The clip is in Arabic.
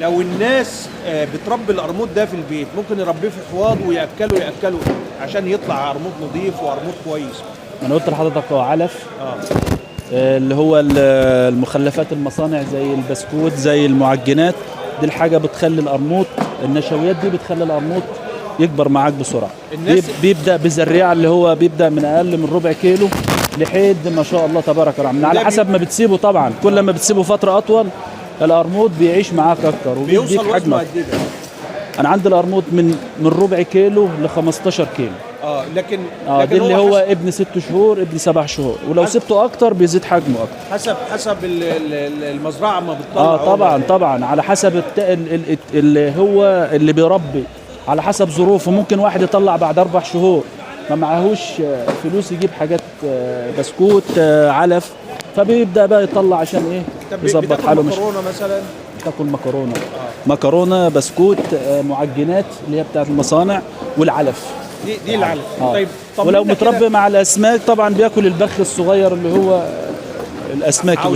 لو الناس بتربي القرموط ده في البيت، ممكن يربيه في حواض ويأكلوا عشان يطلع قرموط نظيف وقرموط كويس. انا قلت لحضرتك هو علف اللي هو المخلفات المصانع زي البسكوت زي المعجنات دي، الحاجه بتخلي القرموط، النشويات دي بتخلي القرموط يكبر معاك بسرعه. بيبدا بزريعه اللي هو بيبدا من اقل من ربع كيلو لحد ما شاء الله تبارك الرحمن، على حسب ما بتسيبه طبعا. كل ما بتسيبه فتره اطول القرموط بيعيش معاك اكتر وبيديك حجم أكتر. انا عندي القرموط من ربع كيلو ل 15 كيلو. لكن دي اللي هو ابن 6 شهور ابن 7 شهور، ولو سبته اكتر بيزيد حجمه اكتر. حسب المزرعه ما بتطلع. طبعا على حسب اللي هو اللي بيربي، على حسب ظروفه. ممكن واحد يطلع بعد 4 شهور ما معهوش فلوس يجيب حاجات بسكوت علف، فبيبدا بقى يطلع عشان ايه يظبط حاله. مكرونه مثلا، تاكل مكرونه بسكوت معجنات اللي هي بتاعت المصانع والعلف. دي العلف. طيب ولو متربي مع الاسماك طبعا بياكل البخ الصغير اللي هو الاسماك.